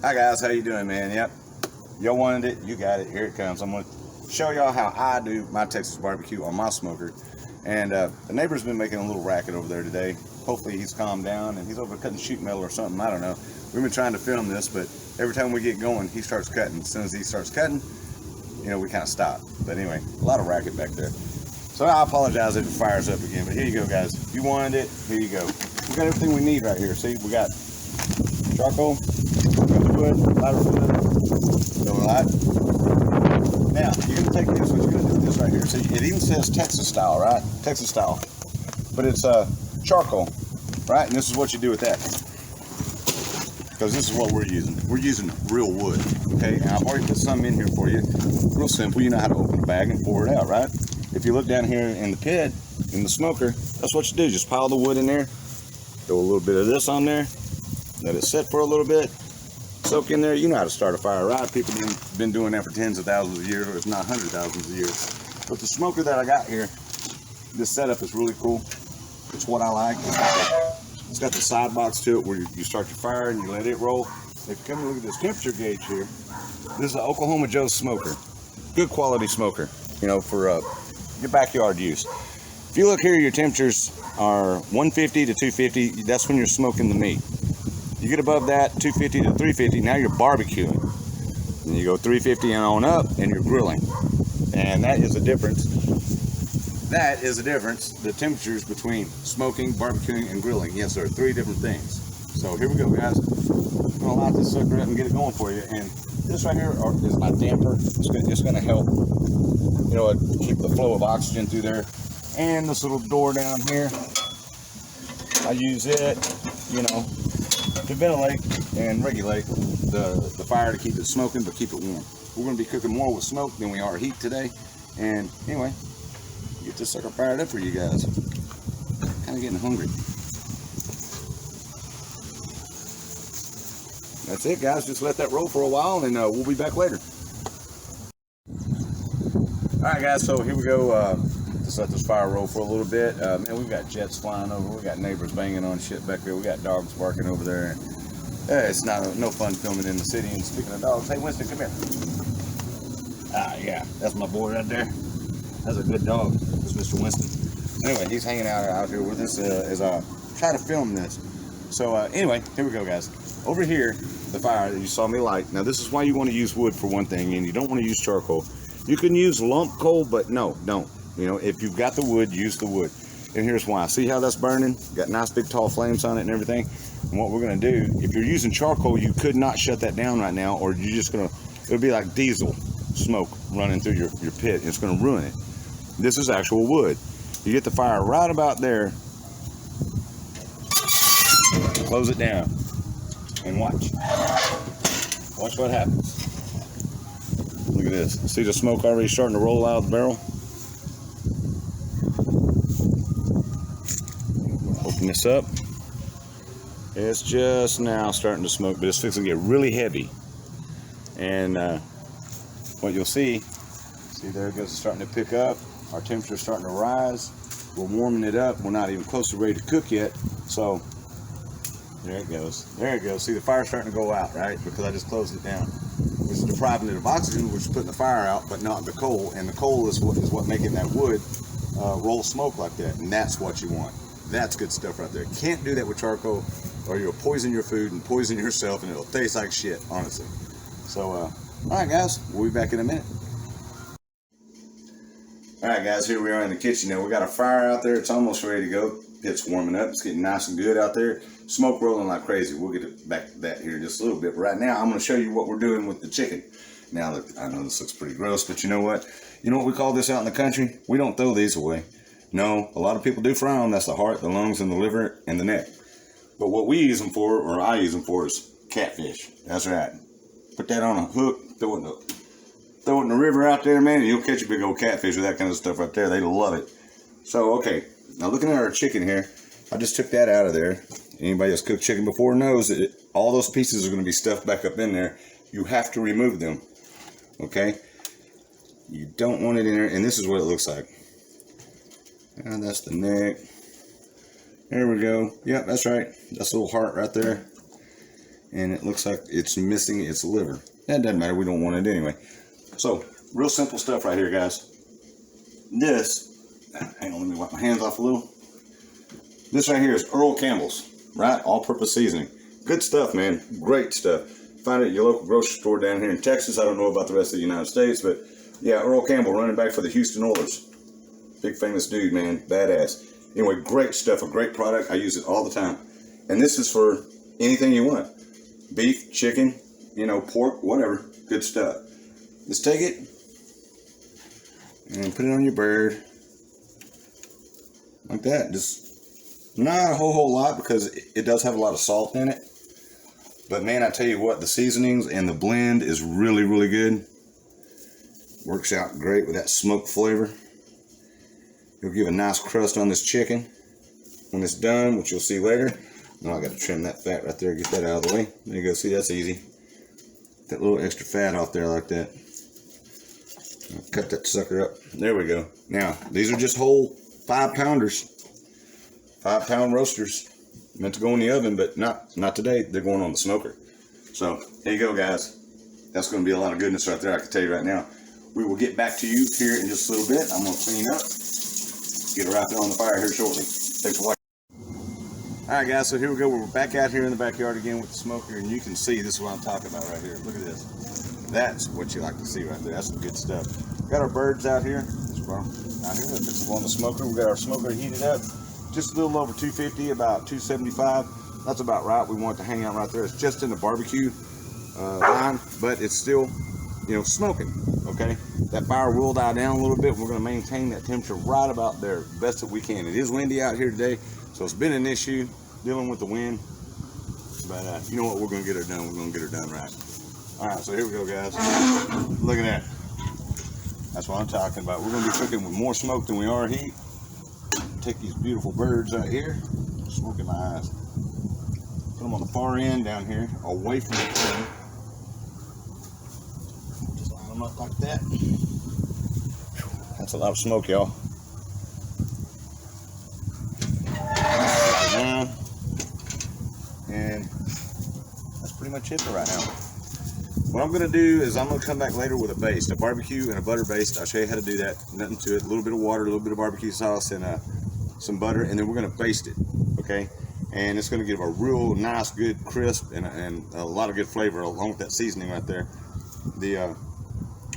Hi guys, how you doing, man? Yep, y'all wanted it, you got it. Here it comes. I'm gonna show y'all how I do my Texas barbecue on my smoker. And the neighbor's been making a little racket over there today. Hopefully he's calmed down and he's over cutting sheet metal or something. I don't know. We've been trying to film this, but every time we get going, he starts cutting. As soon as he starts cutting, you know, we kind of stop. But anyway, a lot of racket back there. So I apologize if it fires up again, but here you go, guys. You wanted it, here you go. We got everything we need right here. See, we got charcoal, wood, lighter fluid, a lot. Now, you're going to take this, what you're going to do with this right here. See, it even says Texas style, right? Texas style. But it's charcoal, right? And this is what you do with that. Because this is what we're using. We're using real wood, okay? And I've already put some in here for you. Real simple. You know how to open a bag and pour it out, right? If you look down here in the pit, in the smoker, that's what you do. Just pile the wood in there. Throw a little bit of this on there. Let it sit for a little bit. Soak in there. You know how to start a fire, right? People have been doing that for tens of thousands of years, or if not hundreds of thousands of years. But the smoker that I got here, this setup is really cool. It's what I like. It's got the side box to it where you start your fire and you let it roll. If you come and look at this temperature gauge here, this is an Oklahoma Joe's smoker. Good quality smoker, you know, for your backyard use. If you look here, your temperatures are 150 to 250. That's when you're smoking the meat. You get above that, 250 to 350, now you're barbecuing. And you go 350 and on up, and you're grilling. And that is a difference. That is a difference, the temperatures between smoking, barbecuing, and grilling. Yes, there are three different things. So here we go, guys. I'm gonna light this sucker up and get it going for you. And this right here is my damper. It's gonna help, you know, keep the flow of oxygen through there. And this little door down here, I use it, you know, to ventilate and regulate the fire, to keep it smoking but keep it warm. We're going to be cooking more with smoke than we are heat today. And anyway, get this sucker fired up for you guys. Kind of getting hungry. That's it, guys. Just let that roll for a while and we'll be back later. Alright guys, so here we go. Just let this fire roll for a little bit. Man, we've got jets flying over. We got neighbors banging on shit back there. We got dogs barking over there. It's no fun filming in the city. And speaking of dogs, hey Winston, come here. Ah, yeah, that's my boy right there. That's a good dog. That's Mr. Winston. Anyway, he's hanging out here with us as I try to film this. So anyway, here we go, guys. Over here, the fire that you saw me light. Now, this is why you want to use wood for one thing, and you don't want to use charcoal. You can use lump coal, but no, don't. You know, if you've got the wood, use the wood. And here's why. See how that's burning? Got nice big tall flames on it and everything. And what we're going to do, if you're using charcoal, you could not shut that down right now, or you're just going to, it'll be like diesel smoke running through your pit. It's going to ruin it. This is actual wood. You get the fire right about there. Close it down and watch. Watch what happens. Look at this. See the smoke already starting to roll out of the barrel? Open this up. It's just now starting to smoke, but it's fixing to get really heavy. And what you'll see there it goes, it's starting to pick up. Our temperature's starting to rise. We're warming it up. We're not even close to ready to cook yet. So there it goes. There it goes. See, the fire's starting to go out, right? Because I just closed it down. Which is depriving it of oxygen, which is putting the fire out, but not the coal. And the coal is what making that wood roll smoke like that. And that's what you want. That's good stuff right there. Can't do that with charcoal, or you'll poison your food and poison yourself, and it'll taste like shit, honestly. So, all right, guys, we'll be back in a minute. All right, guys, here we are in the kitchen now. We got a fire out there. It's almost ready to go. It's warming up. It's getting nice and good out there. Smoke rolling like crazy. We'll get back to that here in just a little bit. But right now, I'm going to show you what we're doing with the chicken. Now, look, I know this looks pretty gross, but you know what? You know what we call this out in the country? We don't throw these away. No, a lot of people do fry them. That's the heart, the lungs, and the liver, and the neck. But what we use them for, or I use them for, is catfish. That's right. Put that on a hook, throw it in the river out there, man, and you'll catch a big old catfish with that kind of stuff right there. They love it. So, okay, now looking at our chicken here, I just took that out of there. Anybody that's cooked chicken before knows that all those pieces are going to be stuffed back up in there. You have to remove them, okay? You don't want it in there, and this is what it looks like. And that's the neck. There we go. Yep, that's right. That's a little heart right there. and it looks like it's missing its liver. That doesn't matter, we don't want it anyway. So, real simple stuff right here, guys. This, hang on, let me wipe my hands off a little. This right here is Earl Campbell's, right? All-purpose seasoning. Good stuff, man. Great stuff. Find it at your local grocery store down here in Texas. I don't know about the rest of the United States, but yeah, Earl Campbell, running back for the Houston Oilers. Big famous dude, man. Badass. Anyway, great stuff. A great product. I use it all the time. And this is for anything you want. Beef, chicken, you know, pork, whatever. Good stuff. Just take it and put it on your bird. Like that. Just not a whole lot because it does have a lot of salt in it. But man, I tell you what, the seasonings and the blend is really, really good. Works out great with that smoked flavor. It'll give a nice crust on this chicken when it's done, which you'll see later. Now I got to trim that fat right there, get that out of the way. There you go, see, that's easy. That little extra fat off there like that. I'll cut that sucker up. There we go. Now, these are just whole 5-pounders. 5-pound roasters. Meant to go in the oven, but not today. They're going on the smoker. So, there you go, guys. That's going to be a lot of goodness right there, I can tell you right now. We will get back to you here in just a little bit. I'm going to clean up. Get her out there on the fire here shortly. Thanks for watching. Alright guys, so here we go. We're back out here in the backyard again with the smoker, and you can see this is what I'm talking about right here. Look at this. That's what you like to see right there. That's some good stuff. Got our birds out here. Out here, this is on the smoker. We got our smoker heated up. Just a little over 250, about 275. That's about right. We want it to hang out right there. It's just in the barbecue line, but it's still, you know, smoking. Okay, that fire will die down a little bit. We're going to maintain that temperature right about there, best that we can. It is windy out here today, so it's been an issue dealing with the wind. But you know what? We're going to get her done. We're going to get her done right. All right, so here we go, guys. Look at that. That's what I'm talking about. We're going to be cooking with more smoke than we are heat. Take these beautiful birds out here. Smoke in my eyes. Put them on the far end down here, away from the flame. Just line them up like that. That's a lot of smoke, y'all. And that's pretty much it for right now. What I'm going to do is I'm going to come back later with a baste, a barbecue and a butter baste. I'll show you how to do that. Nothing to it. A little bit of water, a little bit of barbecue sauce, and some butter, and then we're going to baste it, okay? And it's going to give a real nice, good, crisp, and a lot of good flavor along with that seasoning right there. The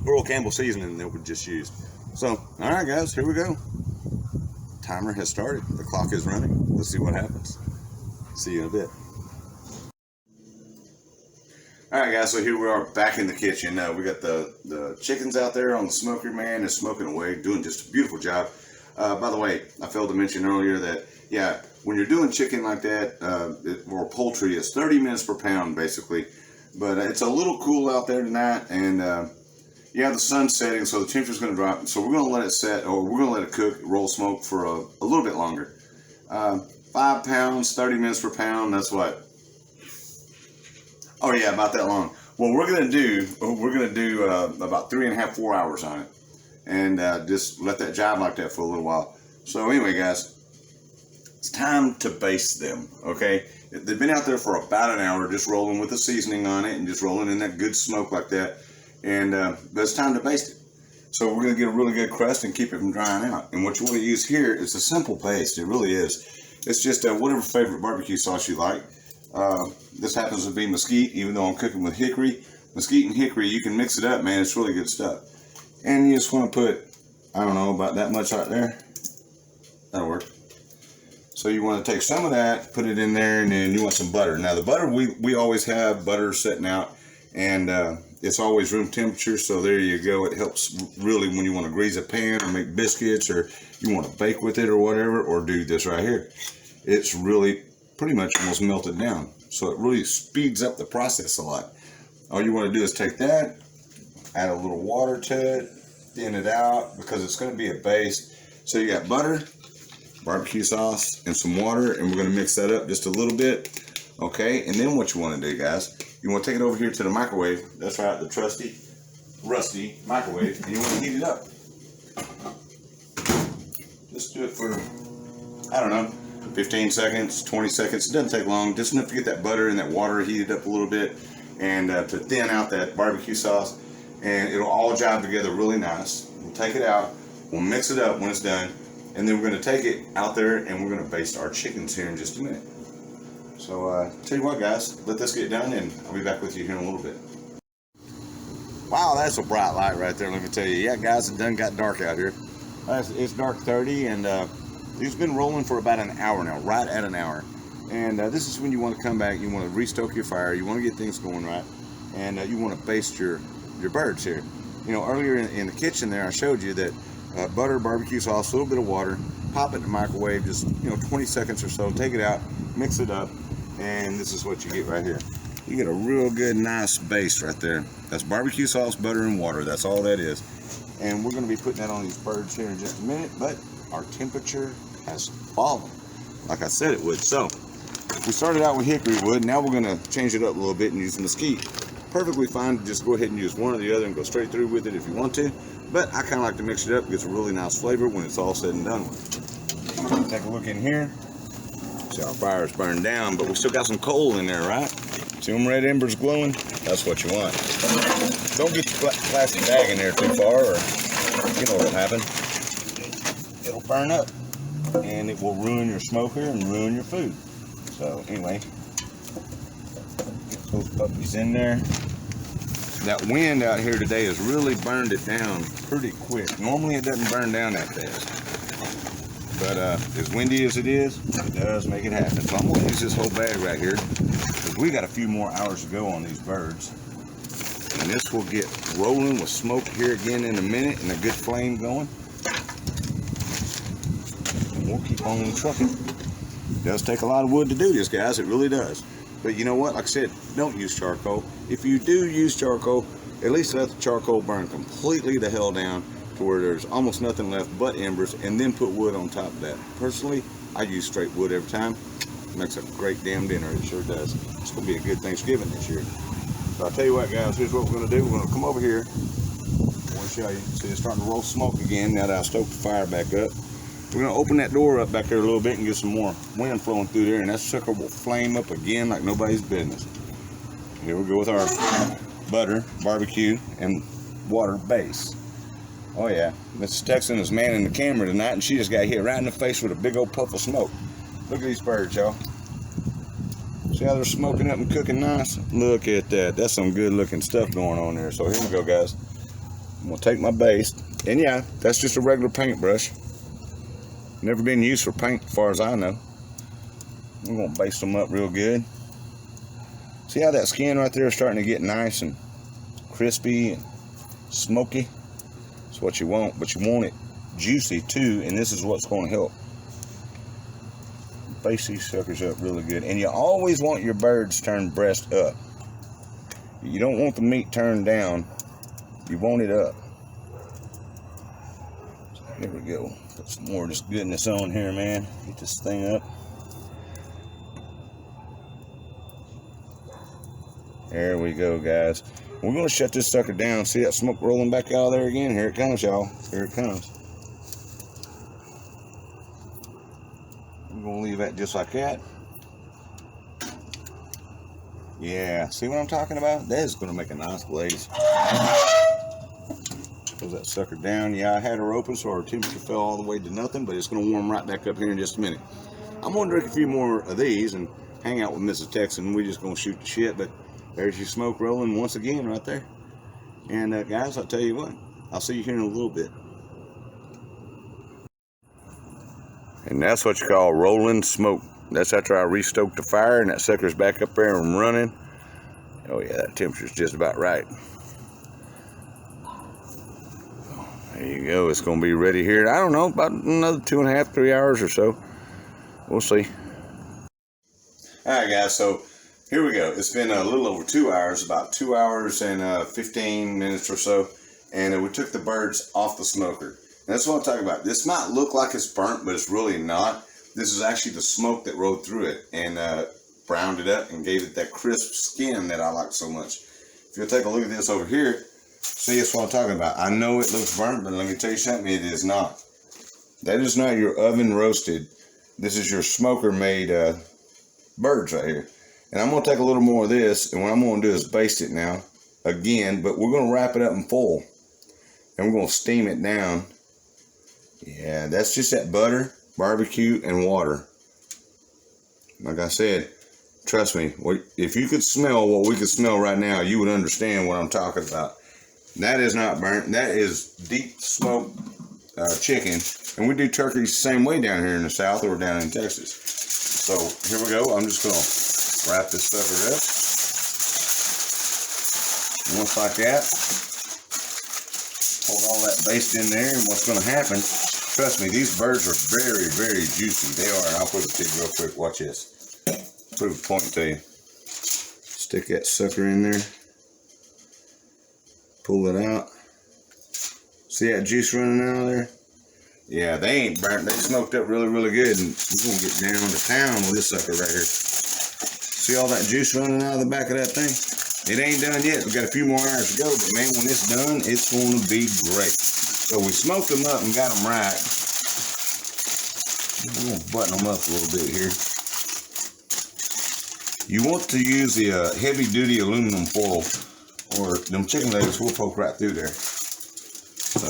Earl Campbell seasoning that we just used. So, all right, guys, here we go. Timer has started. The clock is running. Let's see what happens. See you in a bit. All right, guys, so here we are back in the kitchen. We got the chickens out there on the smoker, man. It's smoking away, doing just a beautiful job. By the way, I failed to mention earlier that, yeah, when you're doing chicken like that, or poultry, it's 30 minutes per pound, basically. But it's a little cool out there tonight, and yeah, the sun's setting, so the temperature's going to drop. So we're going to let it set, or we're going to let it cook, roll smoke for a little bit longer. 5 pounds, 30 minutes per pound, that's what? Oh yeah, about that long. Well, we're going to do about 3.5, 4 hours on it. And just let that jive like that for a little while. So anyway, guys, it's time to baste them, okay? They've been out there for about an hour, just rolling with the seasoning on it and just rolling in that good smoke like that. And but it's time to baste it. So we're going to get a really good crust and keep it from drying out. And what you want to use here is a simple paste. It really is. It's just whatever favorite barbecue sauce you like. This happens to be mesquite, even though I'm cooking with hickory. Mesquite and hickory, you can mix it up, man. It's really good stuff. And you just want to put, I don't know, about that much right there. That'll work. So you want to take some of that, put it in there, and then you want some butter. Now the butter, we always have butter sitting out, and it's always room temperature, so there you go. It helps really when you want to grease a pan or make biscuits, or you want to bake with it or whatever, or do this right here. It's really pretty much almost melted down. So it really speeds up the process a lot. All you want to do is take that, add a little water to it, thin it out, because it's going to be a base. So you got butter, barbecue sauce, and some water, and we're going to mix that up just a little bit. Okay, and then what you want to do, guys, you want to take it over here to the microwave. That's right, the trusty, rusty microwave, and you want to heat it up. Just do it for, I don't know, 15 seconds, 20 seconds. It doesn't take long. Just enough to get that butter and that water heated up a little bit, and to thin out that barbecue sauce, and it'll all jive together really nice. We'll take it out. We'll mix it up when it's done, and then we're going to take it out there and we're going to baste our chickens here in just a minute. So tell you what, guys, let this get done and I'll be back with you here in a little bit. Wow, that's a bright light right there, let me tell you. Yeah, guys, it done got dark out here. It's dark 30, and it's been rolling for about an hour now, right at an hour. And this is when you want to come back. You want to restoke your fire. You want to get things going right, and you want to baste your birds here. You know, earlier in the kitchen there, I showed you that butter, barbecue sauce, a little bit of water, pop it in the microwave, just 20 seconds or so. Take it out, mix it up, and this is what you get right here. You get a real good, nice baste right there. That's barbecue sauce, butter, and water. That's all that is. And we're going to be putting that on these birds here in just a minute, but our temperature has fallen, like I said it would. So we started out with hickory wood. Now we're going to change it up a little bit and use mesquite. Perfectly fine to just go ahead and use one or the other and go straight through with it if you want to. But I kind of like to mix it up. It gets a really nice flavor when it's all said and done with. Take a look in here. See, our fire's burned down, but we still got some coal in there, right? See them red embers glowing? That's what you want. Don't get your plastic bag in there too far, or you know what'll happen. It'll burn up, and it will ruin your smoker and ruin your food. So anyway, get those puppies in there. That wind out here today has really burned it down pretty quick. Normally it doesn't burn down that fast. But as windy as it is, it does make it happen. So I'm going to use this whole bag right here, because we got a few more hours to go on these birds. And this will get rolling with smoke here again in a minute, and a good flame going. And we'll keep on trucking. It does take a lot of wood to do this, guys. It really does. But you know what? Like I said, don't use charcoal. If you do use charcoal, at least let the charcoal burn completely the hell down to where there's almost nothing left but embers, and then put wood on top of that. Personally, I use straight wood every time. It makes a great damn dinner. It sure does. It's going to be a good Thanksgiving this year. So I'll tell you what, guys, here's what we're going to do. We're going to come over here. I want to show you. See, it's starting to roll smoke again now that I stoked the fire back up. We're going to open that door up back there a little bit and get some more wind flowing through there, and that sucker will flame up again like nobody's business. Here we go with our butter, barbecue, and water base. Oh yeah, Mrs. Texan is manning the camera tonight, and she just got hit right in the face with a big old puff of smoke. Look at these birds, y'all. See how they're smoking up and cooking nice? Look at that. That's some good looking stuff going on there. So here we go, guys. I'm gonna take my base, and yeah, that's just a regular paintbrush. Never been used for paint as far as I know. I'm gonna baste them up real good. See how that skin right there is starting to get nice and crispy and smoky? That's what you want, but you want it juicy too, and this is what's going to help. Baste these suckers up really good, and you always want your birds turned breast up. You don't want the meat turned down, you want it up. So here we go. Put some more of this goodness on here, man. Get this thing up. There we go, guys. We're going to shut this sucker down. See that smoke rolling back out of there again? Here it comes, y'all. Here it comes. I'm going to leave that just like that. Yeah, see what I'm talking about? That is going to make a nice blaze. Close that sucker down. Yeah, I had her open so our temperature fell all the way to nothing, but it's going to warm right back up here in just a minute. I'm going to drink a few more of these and hang out with Mrs. Texan. We're just going to shoot the shit, but there's your smoke rolling once again right there. And guys, I'll tell you what, I'll see you here in a little bit. And that's what you call rolling smoke. That's after I restoked the fire and that sucker's back up there and running. Oh yeah, that temperature's just about right. There you go. It's going to be ready here. I don't know, about another 2.5, 3 hours or so. We'll see. All right, guys, so here we go. It's been a little over 2 hours, about 2 hours and 15 minutes or so, and we took the birds off the smoker. And that's what I'm talking about. This might look like it's burnt, but it's really not. This is actually the smoke that rode through it and browned it up and gave it that crisp skin that I like so much. If you'll take a look at this over here, see, that's what I'm talking about. I know it looks burnt, but let me tell you something, it is not. That is not your oven roasted This is your smoker made birds right here. And I'm going to take a little more of this, and what I'm going to do is baste it now again, but we're going to wrap it up in foil, and we're going to steam it down. Yeah, that's just that butter, barbecue, and water. Like I said, trust me, if you could smell what we could smell right now, you would understand what I'm talking about. That is not burnt. That is deep smoked chicken. And we do turkeys the same way down here in the South or down in Texas. So here we go. I'm just going to wrap this sucker up. Once like that. Hold all that baste in there. And what's going to happen, trust me, these birds are very, very juicy. They are. And I'll prove it to you real quick. Watch this. Prove a point to you. Stick that sucker in there. Pull it out. See that juice running out of there? Yeah, they ain't burnt. They smoked up really, really good. And we're going to get down to town with this sucker right here. See all that juice running out of the back of that thing? It ain't done yet. We got a few more hours to go. But man, when it's done, it's going to be great. So we smoked them up and got them right. I'm going to button them up a little bit here. You want to use the heavy-duty aluminum foil, or them chicken legs will poke right through there. So,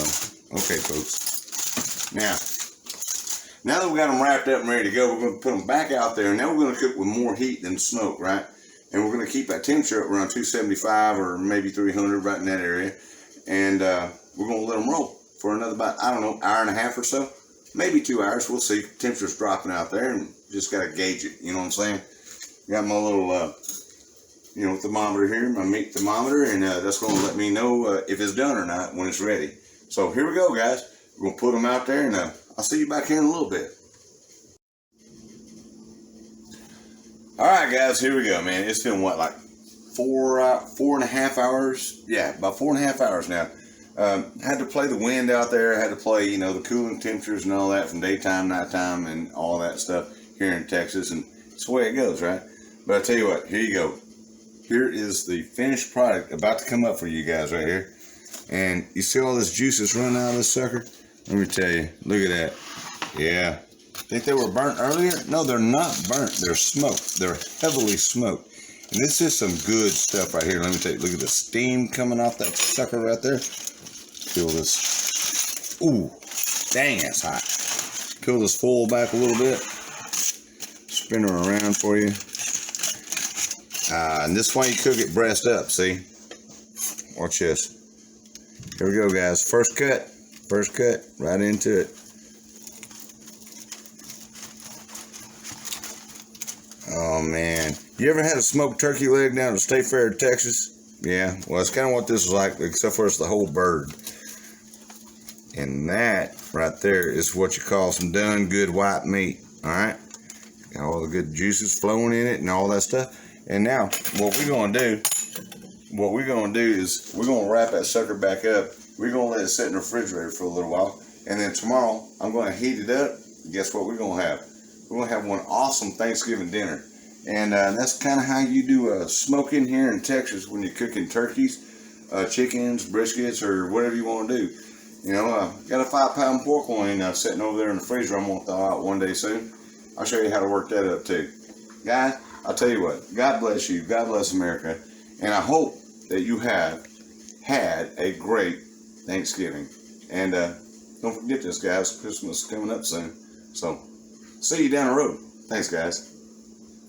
okay, folks. Now that we got them wrapped up and ready to go, we're going to put them back out there, and now we're going to cook with more heat than smoke, right? And we're going to keep that temperature up around 275 or maybe 300, right in that area. And we're going to let them roll for another about, I don't know, hour and a half or so. Maybe 2 hours. We'll see. Temperature's dropping out there, and just got to gauge it. You know what I'm saying? Got my little, thermometer here, my meat thermometer, and that's going to let me know if it's done or not when it's ready. So here we go, guys. We're going to put them out there, and I'll see you back here in a little bit. All right, guys, here we go, man. It's been, what, like 4.5 hours? Yeah, about 4.5 hours now. Had to play the wind out there. Had to play, the cooling temperatures and all that from daytime, nighttime, and all that stuff here in Texas. And it's the way it goes, right? But I tell you what, here you go. Here is the finished product about to come up for you guys right here. And you see all this juice that's running out of this sucker? Let me tell you, look at that. Yeah. Think they were burnt earlier? No, they're not burnt. They're smoked. They're heavily smoked. And this is some good stuff right here. Let me tell you, look at the steam coming off that sucker right there. Feel this. Ooh, dang, that's hot. Peel this foil back a little bit. Spin her around for you. And this way you cook it breast up, see? Watch this. Here we go, guys. First cut, right into it. Oh, man. You ever had a smoked turkey leg down at State Fair, Texas? Yeah, well, that's kind of what this is like, except for it's the whole bird. And that right there is what you call some done good white meat, all right? Got all the good juices flowing in it and all that stuff. And now, what we're going to do is we're going to wrap that sucker back up. We're going to let it sit in the refrigerator for a little while. And then tomorrow, I'm going to heat it up. Guess what we're going to have? We're going to have one awesome Thanksgiving dinner. And that's kind of how you do smoking here in Texas when you're cooking turkeys, chickens, briskets, or whatever you want to do. Got a 5-pound pork loin sitting over there in the freezer. I'm going to thaw out one day soon. I'll show you how to work that up too. Guys, I'll tell you what, God bless you, God bless America, and I hope that you have had a great Thanksgiving. And don't forget this, guys, Christmas is coming up soon. So, see you down the road. Thanks, guys.